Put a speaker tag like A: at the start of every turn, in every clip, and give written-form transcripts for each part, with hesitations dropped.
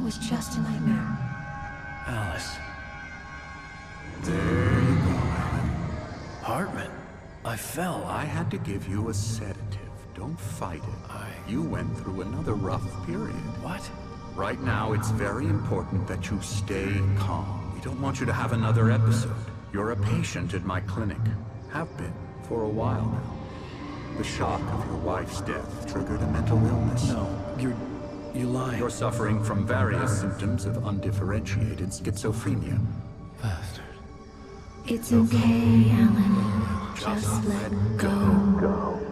A: was just a nightmare.
B: Alice.
C: There you go, Alan.
B: Hartman. I fell.
C: I had to give you a sedative. Don't fight it. You went through another rough period.
B: What?
C: Right now, it's very important that you stay calm. We don't want you to have another episode. You're a patient at my clinic. Have been for a while now. The shock of your wife's death triggered a mental illness.
B: No, you're lying.
C: You're suffering from various symptoms of undifferentiated schizophrenia.
B: Bastard.
A: It's okay, Alan. Just let go.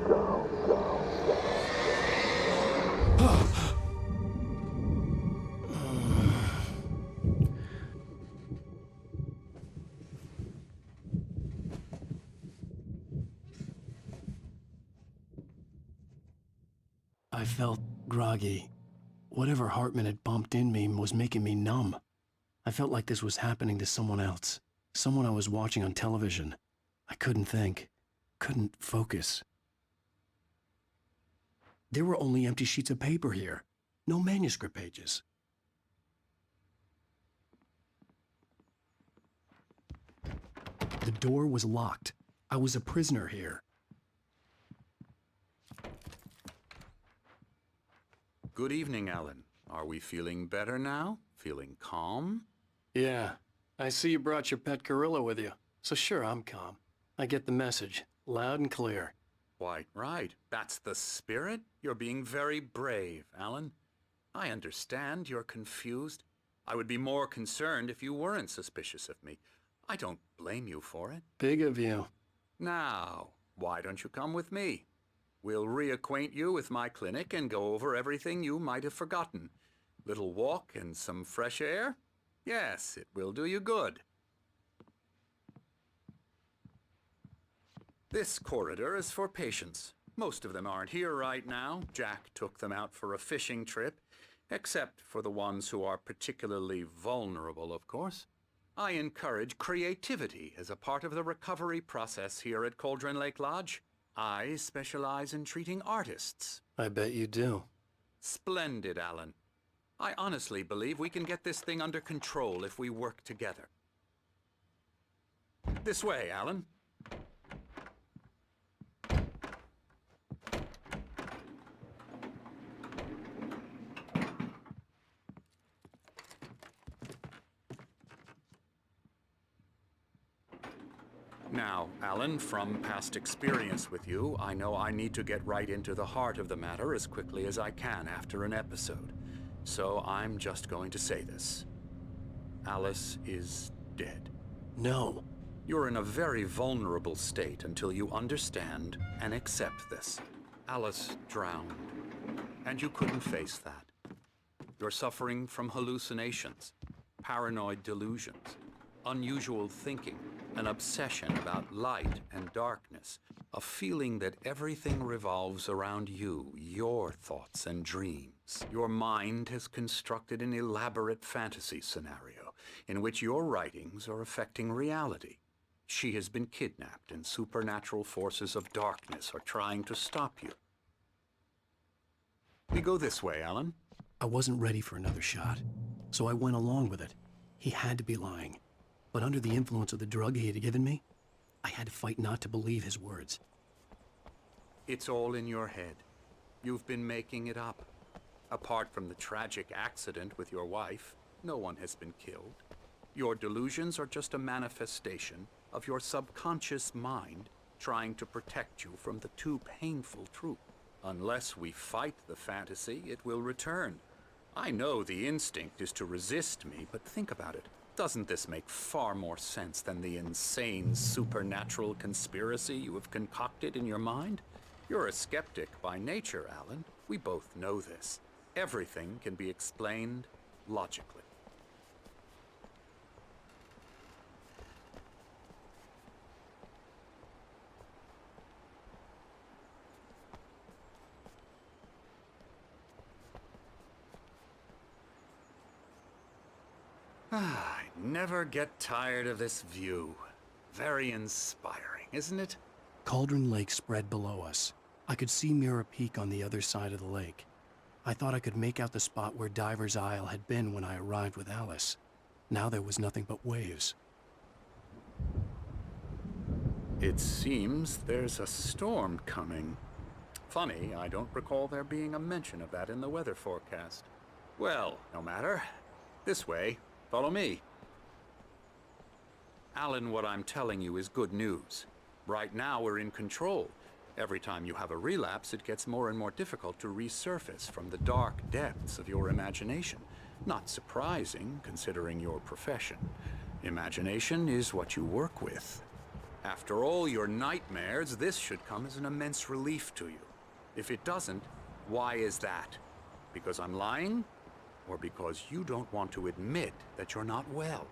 B: I felt groggy. Whatever Hartman had bumped in me was making me numb. I felt like this was happening to someone else. Someone I was watching on television. I couldn't think. Couldn't focus. There were only empty sheets of paper here. No manuscript pages. The door was locked. I was a prisoner here.
C: Good evening, Alan. Are we feeling better now? Feeling calm?
B: Yeah. I see you brought your pet gorilla with you. So sure, I'm calm. I get the message. Loud and clear.
C: Quite right. That's the spirit. You're being very brave, Alan. I understand you're confused. I would be more concerned if you weren't suspicious of me. I don't blame you for it.
B: Big of you.
C: Now, why don't you come with me? We'll reacquaint you with my clinic and go over everything you might have forgotten. Little walk and some fresh air? Yes, it will do you good. This corridor is for patients. Most of them aren't here right now. Jack took them out for a fishing trip, except for the ones who are particularly vulnerable, of course. I encourage creativity as a part of the recovery process here at Cauldron Lake Lodge. I specialize in treating artists.
B: I bet you do.
C: Splendid, Alan. I honestly believe we can get this thing under control if we work together. This way, Alan. Now, Alan, from past experience with you, I know I need to get right into the heart of the matter as quickly as I can after an episode. So I'm just going to say this. Alice is dead.
B: No.
C: You're in a very vulnerable state until you understand and accept this. Alice drowned, and you couldn't face that. You're suffering from hallucinations, paranoid delusions, unusual thinking, an obsession about light and darkness, a feeling that everything revolves around you, your thoughts and dreams. Your mind has constructed an elaborate fantasy scenario in which your writings are affecting reality. She has been kidnapped and supernatural forces of darkness are trying to stop you. We go this way, Alan.
B: I wasn't ready for another shot, so I went along with it. He had to be lying. But under the influence of the drug he had given me, I had to fight not to believe his words.
C: It's all in your head. You've been making it up. Apart from the tragic accident with your wife, no one has been killed. Your delusions are just a manifestation of your subconscious mind trying to protect you from the too painful truth. Unless we fight the fantasy, it will return. I know the instinct is to resist me, but think about it. Doesn't this make far more sense than the insane supernatural conspiracy you have concocted in your mind? You're a skeptic by nature, Alan. We both know this. Everything can be explained logically. I never get tired of this view. Very inspiring, isn't it?
B: Cauldron Lake spread below us. I could see Mirror Peak on the other side of the lake. I thought I could make out the spot where Diver's Isle had been when I arrived with Alice. Now there was nothing but waves.
C: It seems there's a storm coming. Funny, I don't recall there being a mention of that in the weather forecast. Well, no matter. This way. Follow me. Alan, what I'm telling you is good news. Right now we're in control. Every time you have a relapse, it gets more and more difficult to resurface from the dark depths of your imagination. Not surprising, considering your profession. Imagination is what you work with. After all your nightmares, this should come as an immense relief to you. If it doesn't, why is that? Because I'm lying? Or because you don't want to admit that you're not well?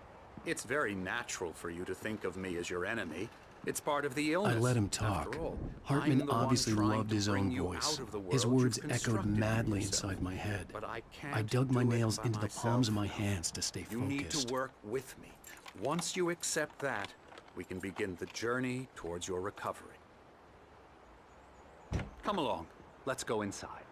C: It's very natural for you to think of me as your enemy. It's part of the illness.
B: I let him talk.
C: After all,
B: Hartman
C: I'm the one
B: obviously
C: trying
B: loved
C: to
B: his
C: bring
B: own
C: you
B: voice.
C: out of the
B: His
C: world
B: words
C: you've
B: echoed
C: constructed for
B: madly
C: yourself.
B: inside my head.
C: But I can't
B: I dug my
C: do it
B: nails
C: by
B: into the palms of my
C: myself.
B: hands to stay
C: You need
B: focused.
C: to work with me. Once you accept that, we can begin the journey towards your recovery. Come along. Let's go inside.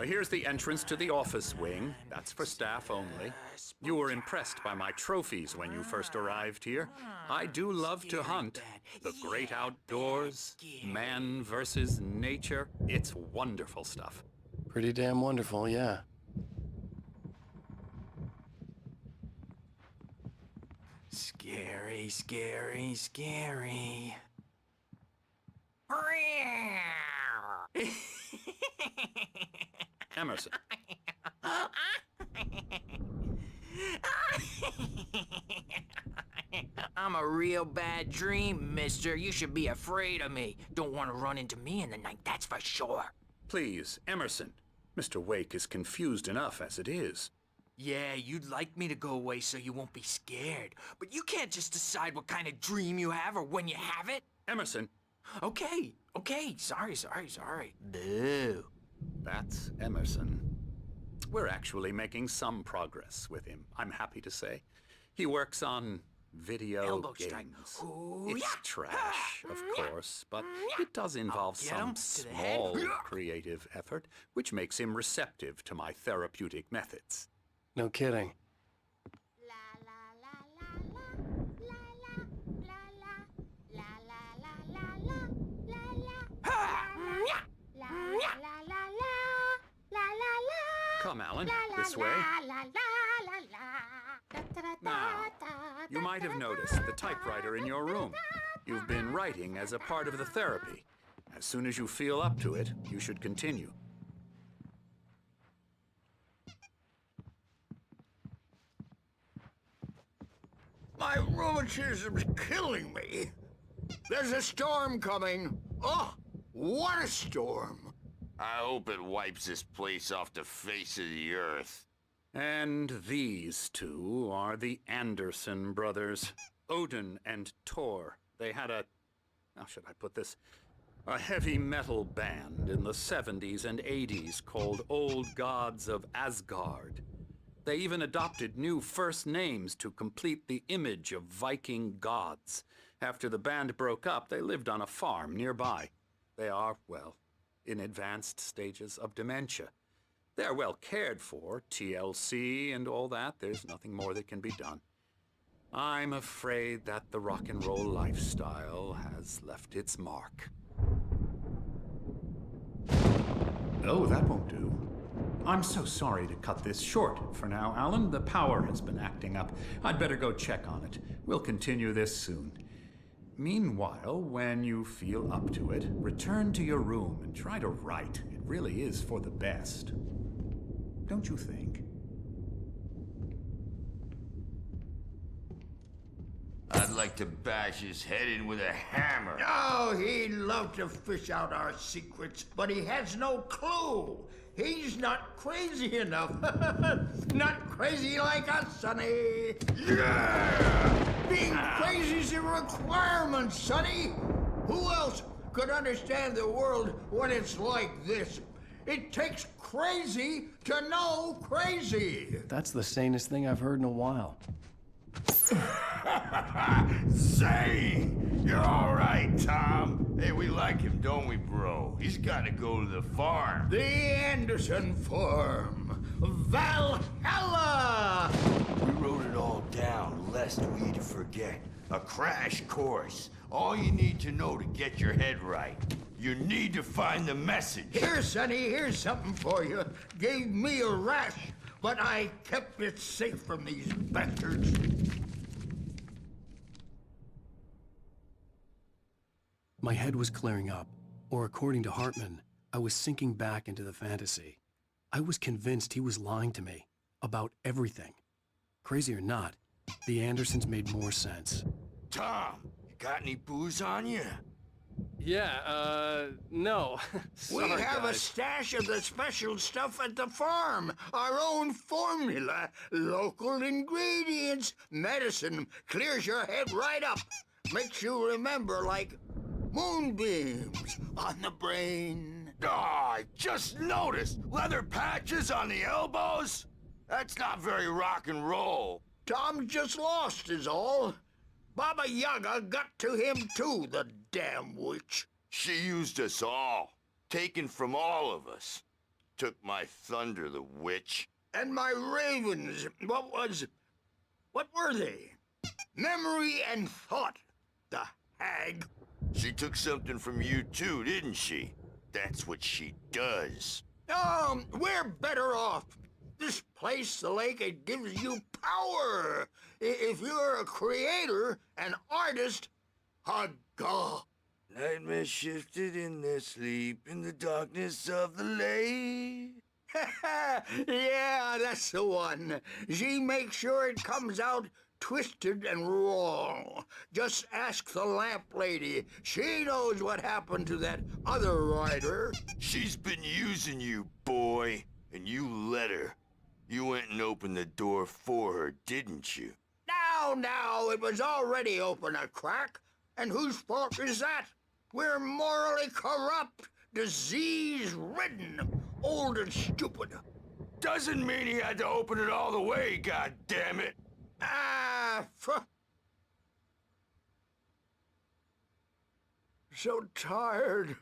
C: Here's the entrance to the office wing. That's for staff only. You were impressed by my trophies when you first arrived here. I do love to hunt. The great outdoors, man versus nature. It's wonderful stuff.
B: Pretty damn wonderful, yeah.
D: Scary, scary, scary.
C: Emerson.
D: I'm a real bad dream, mister. You should be afraid of me. Don't want to run into me in the night, that's for sure.
C: Please, Emerson. Mr. Wake is confused enough as it is.
D: Yeah, you'd like me to go away so you won't be scared. But you can't just decide what kind of dream you have or when you have it.
C: Emerson.
D: Okay, sorry. Boo.
C: That's Emerson. We're actually making some progress with him, I'm happy to say. He works on video
D: Elbow
C: games.
D: strike.
C: It's
D: Ooh-yah.
C: trash, of course, but it does involve
D: get
C: some
D: 'em to the head.
C: small creative effort, which makes him receptive to my therapeutic methods.
B: No kidding.
C: Come, Alan, this way. Now, you might have noticed the typewriter in your room. You've been writing as a part of the therapy. As soon as you feel up to it, you should continue.
E: My rheumatism's killing me. There's a storm coming. Oh, what a storm.
F: I hope it wipes this place off the face of the earth.
C: And these two are the Anderson brothers, Odin and Tor. They had how should I put this? A heavy metal band in the 70s and 80s called Old Gods of Asgard. They even adopted new first names to complete the image of Viking gods. After the band broke up, they lived on a farm nearby. They are, well, in advanced stages of dementia. They're well cared for, TLC and all that. There's nothing more that can be done. I'm afraid that the rock and roll lifestyle has left its mark. Oh, that won't do. I'm so sorry to cut this short for now, Alan. The power has been acting up. I'd better go check on it. We'll continue this soon. Meanwhile, when you feel up to it, return to your room and try to write. It really is for the best. Don't you think?
F: I'd like to bash his head in with a hammer.
E: Oh, he'd love to fish out our secrets, but he has no clue. He's not crazy enough. Not crazy like us, Sonny. Yeah! Being crazy's a requirement, Sonny. Who else could understand the world when it's like this? It takes crazy to know crazy.
B: That's the sanest thing I've heard in a while.
F: Say, you're all right, Tom. like him, don't we, bro? He's gotta go to the farm.
E: The Anderson Farm. Valhalla!
F: We wrote it all down, lest we forget. A crash course. All you need to know to get your head right. You need to find the message.
E: Here, Sonny, here's something for you. Gave me a rash, but I kept it safe from these bastards.
B: My head was clearing up, or according to Hartman, I was sinking back into the fantasy. I was convinced he was lying to me about everything. Crazy or not, the Andersons made more sense.
F: Tom, you got any booze on you?
B: Yeah, no.
E: We have a stash of the special stuff at the farm. Our own formula, local ingredients, medicine. Clears your head right up. Makes you remember like moonbeams on the brain.
F: Oh, I just noticed. Leather patches on the elbows? That's not very rock and roll.
E: Tom just lost is all. Baba Yaga got to him too, the damn witch.
F: She used us all. Taken from all of us. Took my thunder, the witch.
E: And my ravens, what were they? Memory and thought, the hag.
F: She took something from you too, didn't she? That's what she does.
E: We're better off. This place, the lake, it gives you power. If you're a creator, an artist, a god.
F: Nightmare shifted in their sleep in the darkness of the lake.
E: Yeah, that's the one. She makes sure it comes out twisted and wrong. Just ask the lamp lady. She knows what happened to that other rider.
F: She's been using you, boy, and you let her. You went and opened the door for her, didn't you?
E: Now, it was already open a crack. And whose fault is that? We're morally corrupt, disease-ridden, old and stupid.
F: Doesn't mean he had to open it all the way, goddammit.
E: So tired.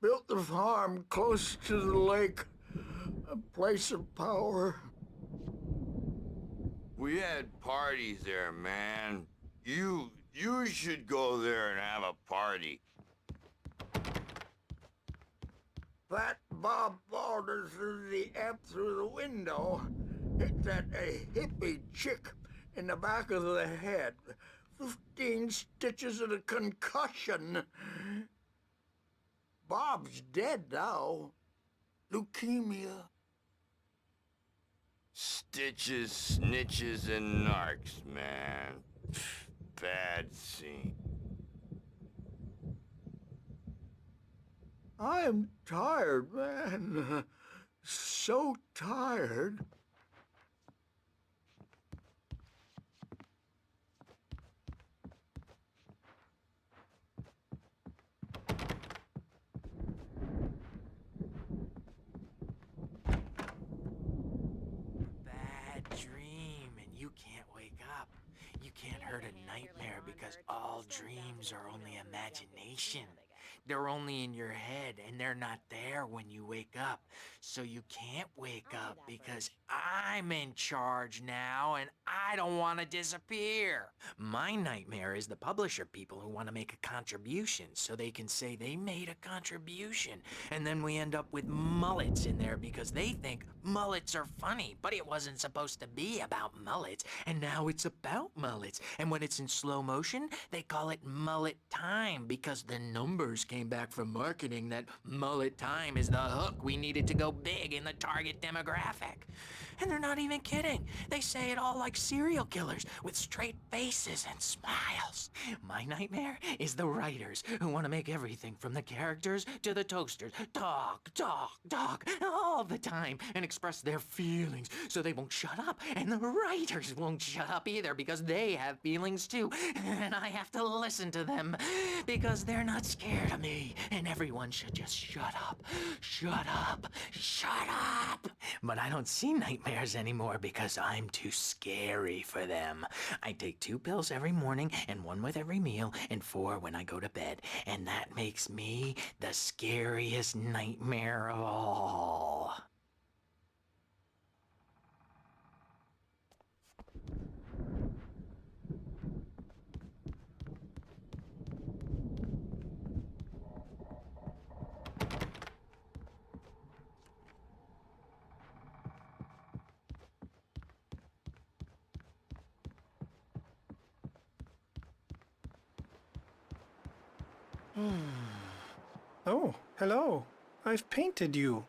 E: Built the farm close to the lake. A place of power.
F: We had parties there, man. You should go there and have a party.
E: That Bob Balder threw the amp through the window. Hit that hippie chick in the back of the head. 15 stitches and a concussion. Bob's dead now. Leukemia.
F: Stitches, snitches, and narcs, man. Bad scene.
E: I'm tired, man. So tired.
D: Bad dream, and you can't wake up. You can't hurt a nightmare because all dreams are only imagination. They're only in your head, and they're not there when you wake up. So you can't wake up because I'm in charge now, and I don't want to disappear. My nightmare is the publisher people who want to make a contribution so they can say they made a contribution. And then we end up with mullets in there because they think mullets are funny, but it wasn't supposed to be about mullets, and now it's about mullets. And when it's in slow motion, they call it mullet time because the numbers came back from marketing that mullet time is the hook we needed to go big in the target demographic. And they're not even kidding. They say it all like serial killers with straight faces and smiles. My nightmare is the writers who want to make everything from the characters to the toasters talk all the time and express their feelings so they won't shut up. And the writers won't shut up either because they have feelings too. And I have to listen to them because they're not scared of me. And everyone should just shut up. Shut up. Shut up. But I don't see nightmares nightmares anymore because I'm too scary for them. I take 2 pills every morning and 1 with every meal and 4 when I go to bed. And that makes me the scariest nightmare of all.
G: Oh, hello. I've painted you.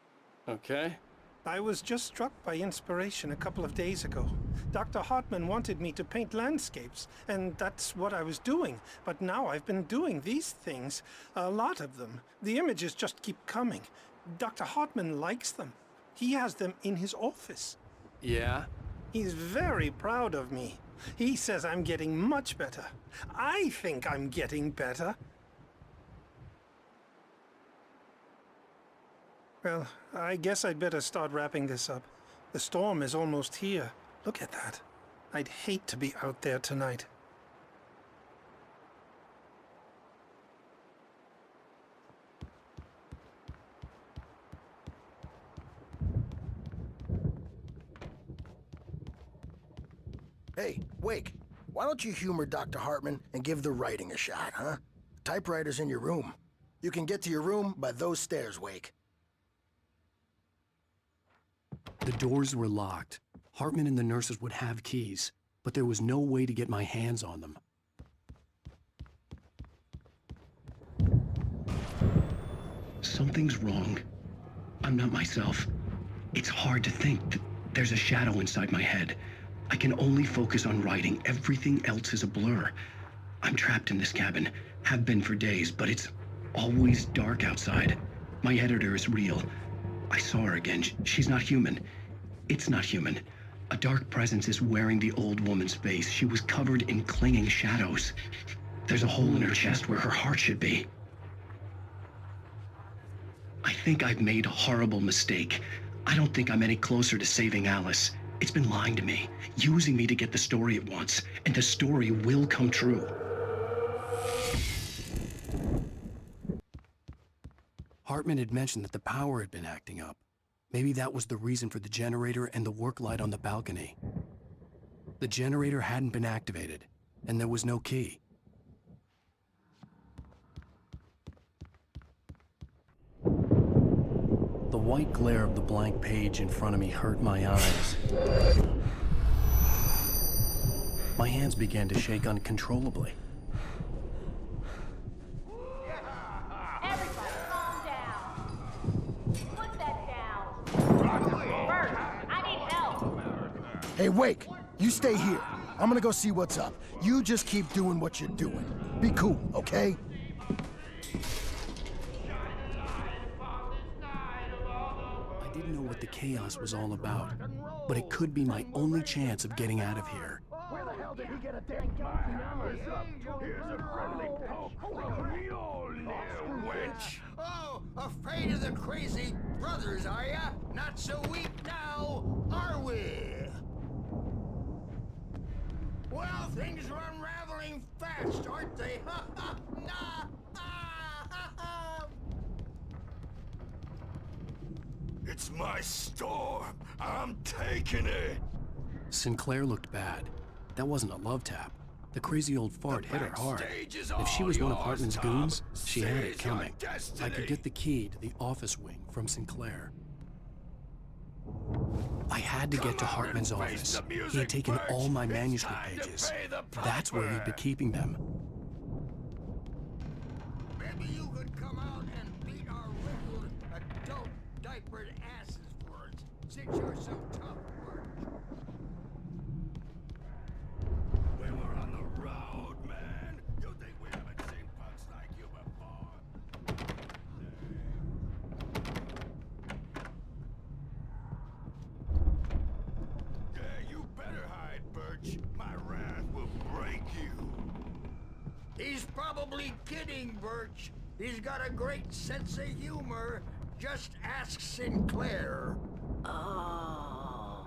B: Okay.
G: I was just struck by inspiration a couple of days ago. Dr. Hartman wanted me to paint landscapes, and that's what I was doing. But now I've been doing these things, a lot of them. The images just keep coming. Dr. Hartman likes them. He has them in his office.
B: Yeah?
G: He's very proud of me. He says I'm getting much better. I think I'm getting better. Well, I guess I'd better start wrapping this up. The storm is almost here. Look at that. I'd hate to be out there tonight.
H: Hey, Wake, why don't you humor Dr. Hartman and give the writing a shot, huh? Typewriter's in your room. You can get to your room by those stairs, Wake.
B: The doors were locked. Hartman and the nurses would have keys, but there was no way to get my hands on them. Something's wrong. I'm not myself. It's hard to think. There's a shadow inside my head. I can only focus on writing. Everything else is a blur. I'm trapped in this cabin. Have been for days, but it's always dark outside. My editor is real. I saw her again. She's not human. It's not human. A dark presence is wearing the old woman's face. She was covered in clinging shadows. There's a hole in her chest where her heart should be. I think I've made a horrible mistake. I don't think I'm any closer to saving Alice. It's been lying to me, using me to get the story it wants, and the story will come true. Hartman had mentioned that the power had been acting up. Maybe that was the reason for the generator and the work light on the balcony. The generator hadn't been activated, and there was no key. The white glare of the blank page in front of me hurt my eyes. My hands began to shake uncontrollably.
I: Everybody calm down. Put that down. Bert, I need help.
H: Hey, Wake, you stay here. I'm gonna go see what's up. You just keep doing what you're doing. Be cool, okay?
B: I didn't know what the chaos was all about, but it could be my only chance of getting out of here.
E: Where the hell did he get a damn Here's a friendly poke from Mjolnir, witch.
F: Oh, afraid of the crazy brothers, are ya? Not so weak now, are we? Well, things are unraveling fast, aren't they? Ha ha! Nah! Ah, ha, ha. It's my storm. I'm taking it.
B: Sinclair looked bad. That wasn't a love tap. The crazy old fart hit her hard. If she was one of Hartman's goons, she had it coming. I could get the key to the office wing from Sinclair. I had to get to Hartman's office. He had taken all my manuscript pages. That's where he'd been keeping them.
F: Maybe you could come out and beat our wrinkled adult diapered asses for us, since you're so tough, Bert. We were on the road, man. You think we haven't seen punks like you before? Yeah, you better hide, Birch. My wrath will break you. He's probably kidding, Birch. He's got a great sense of humor. Just ask Sinclair.
D: Oh.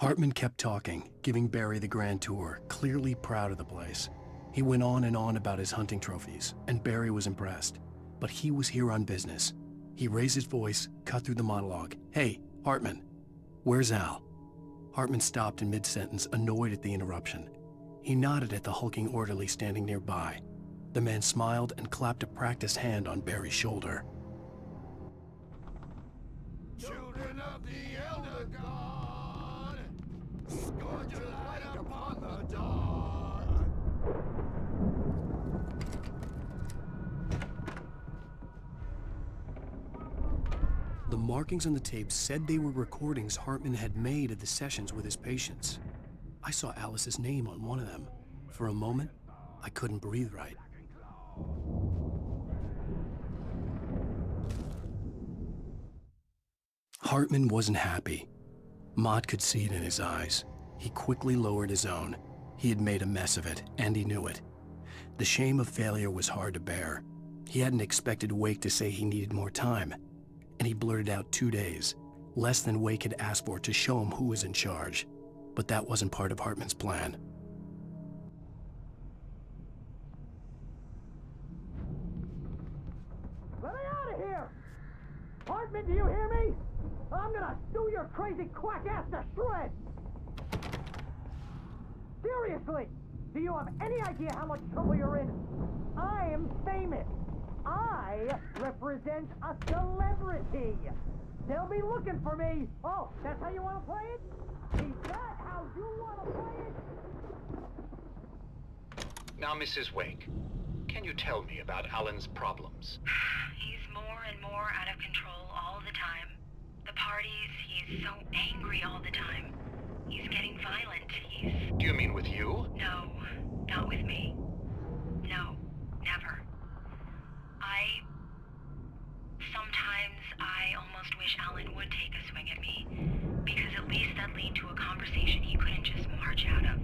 B: Hartman kept talking, giving Barry the grand tour, clearly proud of the place. He went on and on about his hunting trophies, and Barry was impressed. But he was here on business. He raised his voice, cut through the monologue. "Hey, Hartman, where's Al?" Hartman stopped in mid-sentence, annoyed at the interruption. He nodded at the hulking orderly standing nearby. The man smiled and clapped a practiced hand on Barry's shoulder.
F: Children of the Elder God, scourge your light upon the dark.
B: The markings on the tape said they were recordings Hartman had made of the sessions with his patients. I saw Alice's name on one of them. For a moment, I couldn't breathe right. Hartman wasn't happy. Mott could see it in his eyes. He quickly lowered his own. He had made a mess of it, and he knew it. The shame of failure was hard to bear. He hadn't expected Wake to say he needed more time, and he blurted out 2 days, less than Wake had asked for to show him who was in charge. But that wasn't part of Hartman's plan.
J: Let me out of here! Hartman, do you hear me? I'm gonna sue your crazy quack ass to shreds! Seriously! Do you have any idea how much trouble you're in? I am famous! I represent a celebrity! They'll be looking for me! Oh, that's how you want to play it? Is that how you want to play it?
C: Now, Mrs. Wake, can you tell me about Alan's problems?
K: He's more and more out of control all the time. The parties, he's so angry all the time. He's getting violent.
C: Do you mean with you?
K: No, not with me. No, never. Sometimes I almost wish Alan would take a swing at me, because at least that'd lead to a conversation he couldn't just march out of.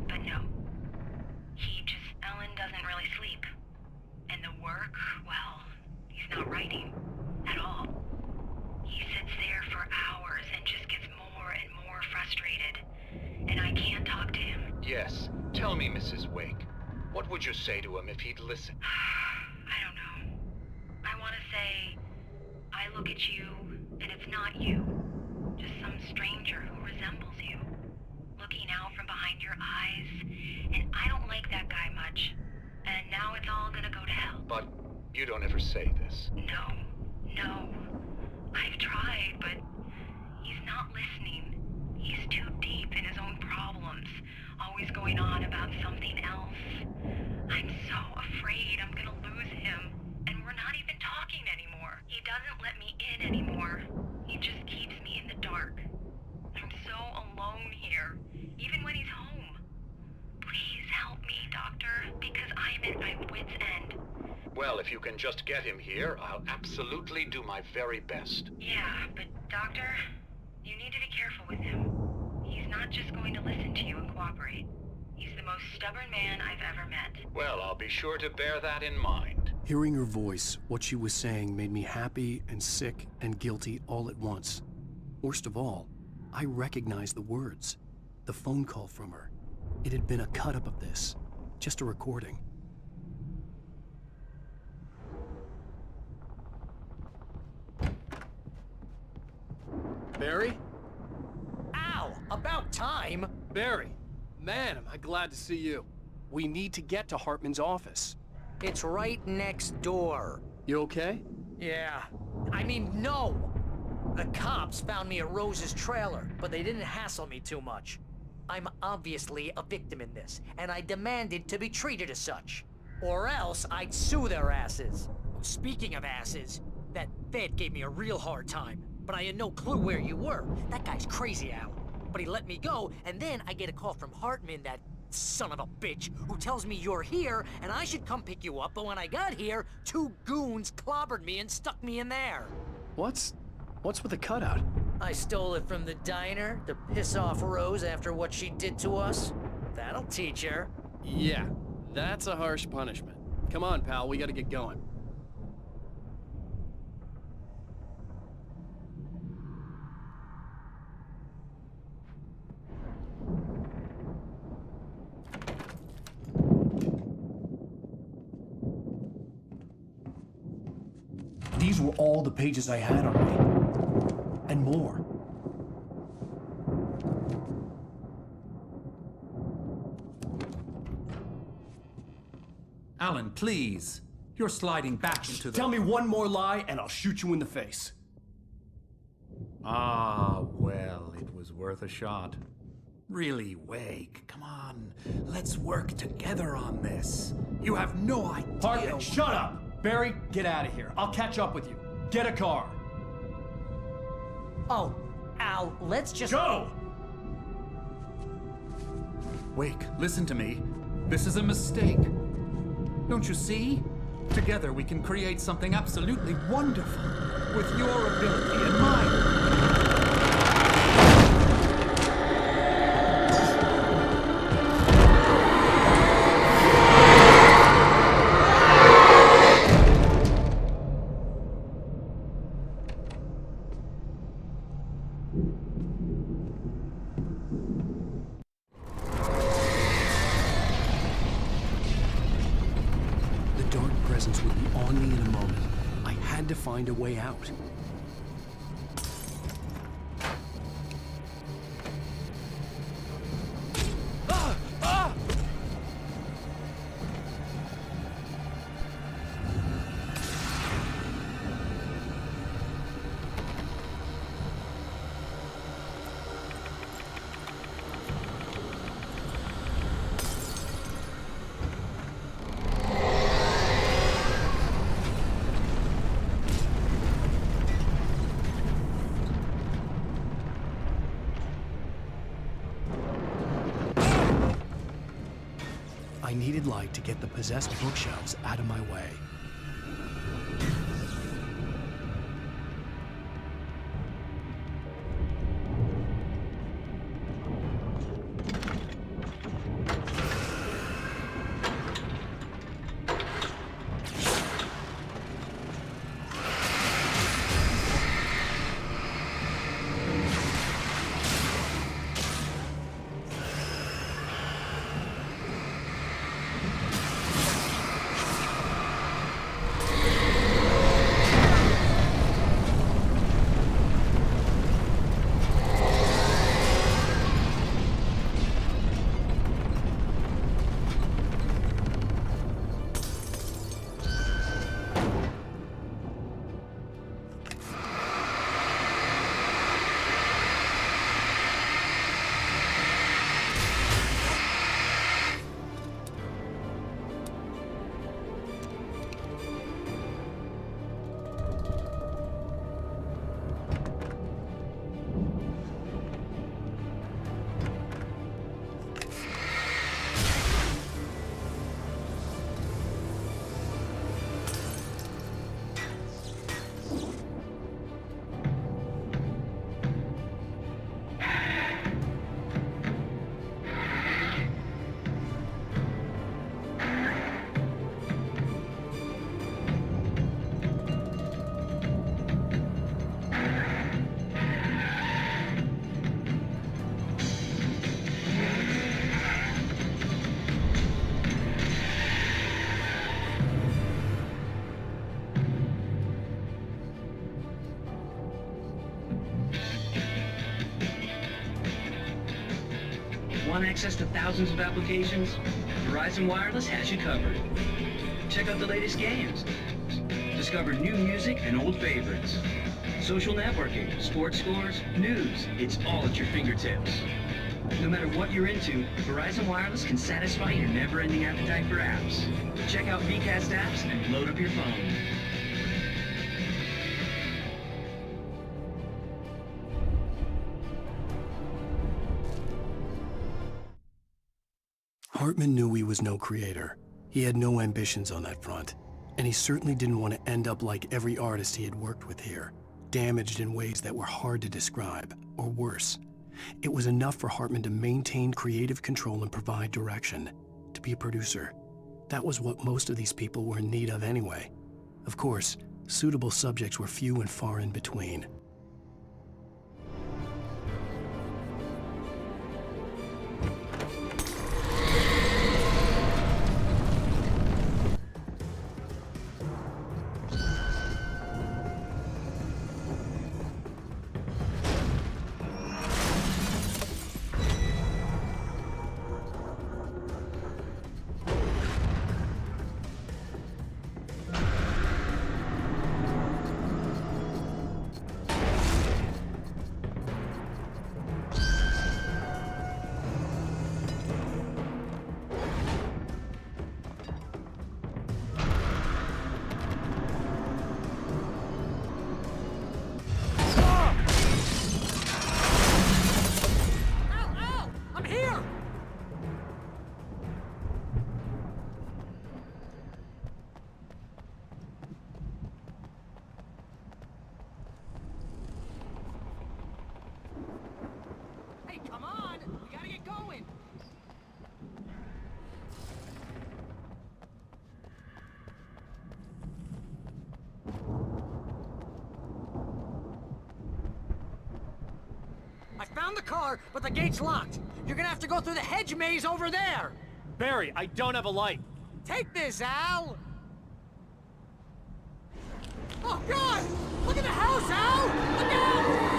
K: But no. Alan doesn't really sleep. And the work, well, he's not writing at all. He sits there for hours and just gets more and more frustrated. And I can't talk to him.
C: Yes. Tell me, Mrs. Wake. What would you say to him if he'd listen?
K: I don't know. I want to say, I look at you, and it's not you. Just some stranger who resembles you. Looking out from behind your eyes. And I don't like that guy much. And now it's all gonna go to hell.
C: But you don't ever say this.
K: No. I've tried, but he's not listening. He's too deep in his own problems. Always going on about something else. I'm so afraid I'm gonna lose him. And we're not even talking anymore. He doesn't let me in anymore. He just keeps me in the dark. I'm so alone here, even when he's home. Please help me, Doctor, because I'm at my wit's end.
C: Well, if you can just get him here, I'll absolutely do my very best.
K: Yeah, but Doctor, you need to be careful with him. He's not just going to listen to you and cooperate. He's the most stubborn man I've ever met.
C: Well, I'll be sure to bear that in mind.
B: Hearing her voice, what she was saying made me happy and sick and guilty all at once. Worst of all, I recognized the words. The phone call from her. It had been a cut-up of this. Just a recording.
L: Barry?
J: Ow! About time!
B: Barry! Man, am I glad to see you. We need to get to Hartman's office.
J: It's right next door.
B: You okay?
J: Yeah. I mean, no! The cops found me at Rose's trailer, but they didn't hassle me too much. I'm obviously a victim in this, and I demanded to be treated as such. Or else I'd sue their asses. Speaking of asses, that Fed gave me a real hard time, but I had no clue where you were. That guy's crazy, Al. But he let me go, and then I get a call from Hartman, that son of a bitch, who tells me you're here, and I should come pick you up, but when I got here, 2 goons clobbered me and stuck me in there.
B: What's with the cutout?
J: I stole it from the diner to piss off Rose after what she did to us. That'll teach her.
B: Yeah, that's a harsh punishment. Come on, pal, we gotta get going. were all the pages I had on me. And more.
C: Alan, please. You're sliding back into the...
B: Tell me one more lie and I'll shoot you in the face.
C: Ah, well, it was worth a shot. Really, Wake, come on. Let's work together on this. You have no idea...
B: Hartman, shut up! Barry, get out of here. I'll catch up with you. Get a car.
J: Oh, Al, let's just...
B: Go!
C: Wake, listen to me. This is a mistake. Don't you see? Together we can create something absolutely wonderful. With your ability and mine.
B: The dark presence would be on me in a moment. I had to find a way out. I needed light to get the possessed bookshelves out of my way.
L: Want access to thousands of applications? Verizon Wireless has you covered. Check out the latest games. Discover new music and old favorites. Social networking, sports scores, news. It's all at your fingertips. No matter what you're into, Verizon Wireless can satisfy your never-ending appetite for apps. Check out VCast apps and load up your phone.
B: Hartman knew he was no creator. He had no ambitions on that front. And he certainly didn't want to end up like every artist he had worked with here, damaged in ways that were hard to describe, or worse. It was enough for Hartman to maintain creative control and provide direction, to be a producer. That was what most of these people were in need of anyway. Of course, suitable subjects were few and far in between.
J: found the car, but the gate's locked. You're gonna have to go through the hedge maze over there.
B: Barry, I don't have a light.
J: Take this, Al! Oh, God! Look at the house, Al! Look out!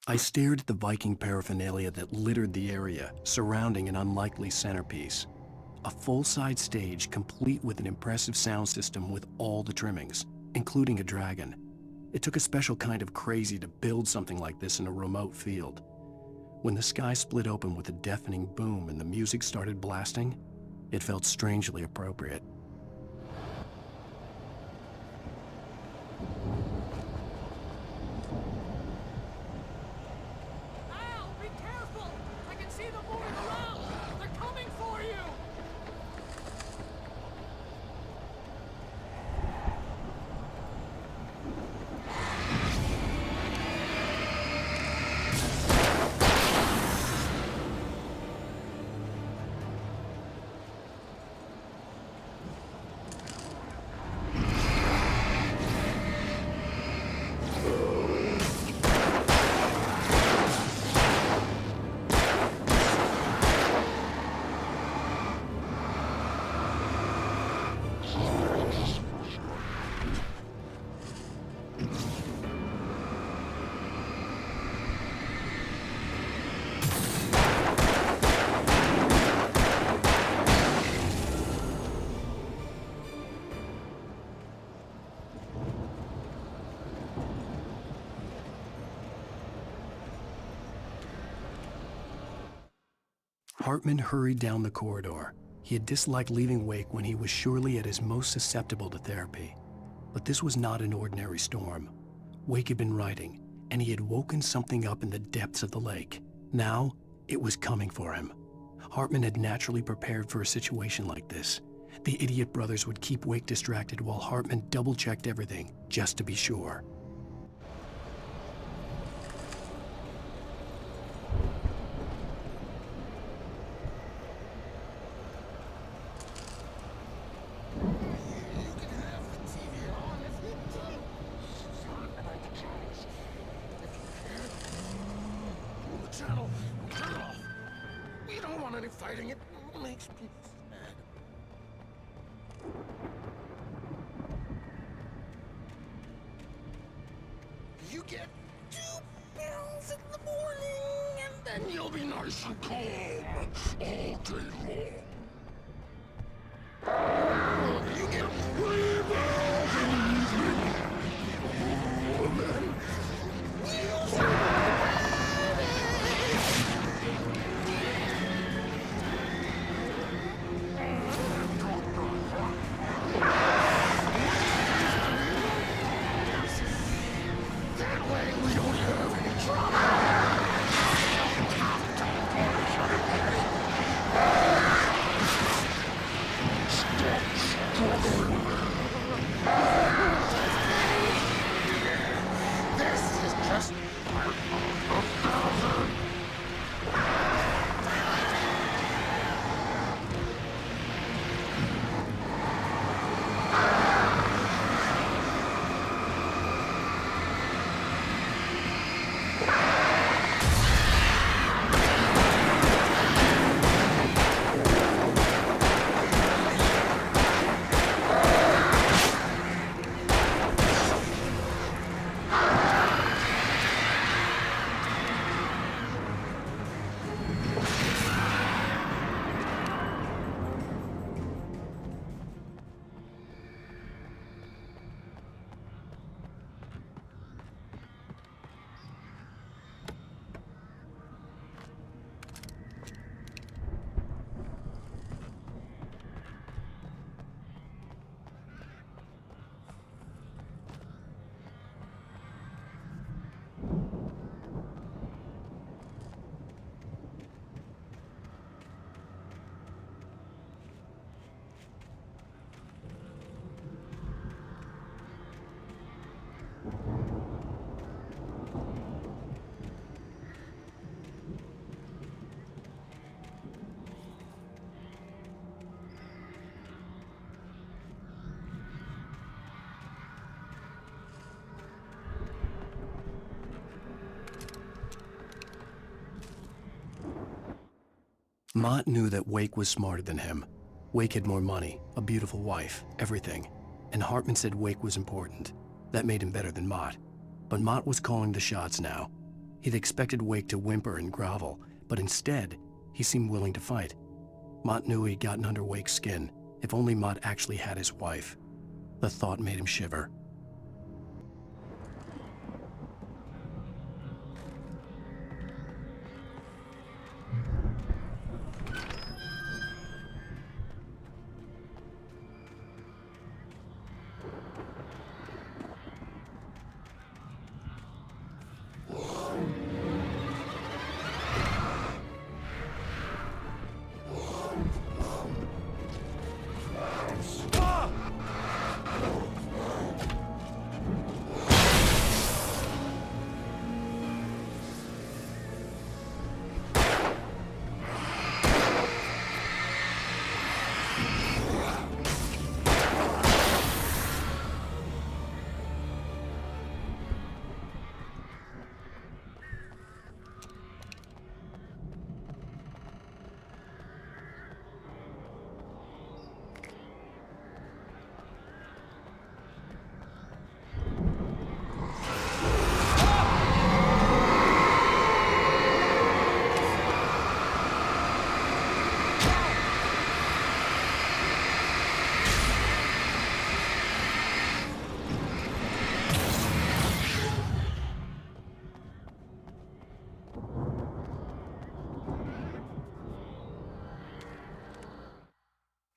B: I stared at the Viking paraphernalia that littered the area, surrounding an unlikely centerpiece. A full-size stage complete with an impressive sound system with all the trimmings, including a dragon. It took a special kind of crazy to build something like this in a remote field. When the sky split open with a deafening boom and the music started blasting, it felt strangely appropriate. Hartman hurried down the corridor. He had disliked leaving Wake when he was surely at his most susceptible to therapy. But this was not an ordinary storm. Wake had been writing, and he had woken something up in the depths of the lake. Now, it was coming for him. Hartman had naturally prepared for a situation like this. The idiot brothers would keep Wake distracted while Hartman double-checked everything, just to be sure.
E: Fighting it makes people mad. You get 2 pills in the morning, and then you'll be nice and calm all day long. You get 3 pills in the evening, and then we'll survive.
B: Mott knew that Wake was smarter than him. Wake had more money, a beautiful wife, everything. And Hartman said Wake was important. That made him better than Mott. But Mott was calling the shots now. He'd expected Wake to whimper and grovel, but instead, he seemed willing to fight. Mott knew he'd gotten under Wake's skin. If only Mott actually had his wife. The thought made him shiver.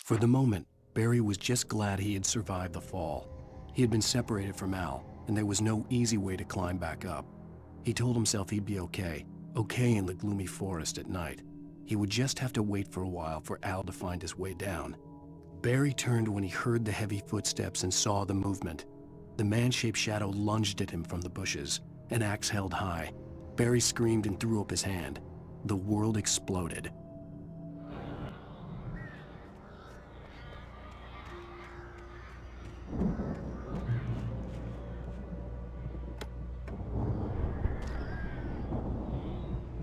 B: For the moment, Barry was just glad he had survived the fall. He had been separated from Al, and there was no easy way to climb back up. He told himself he'd be okay in the gloomy forest at night. He would just have to wait for a while for Al to find his way down. Barry turned when he heard the heavy footsteps and saw the movement. The man-shaped shadow lunged at him from the bushes, an axe held high. Barry screamed and threw up his hand. The world exploded.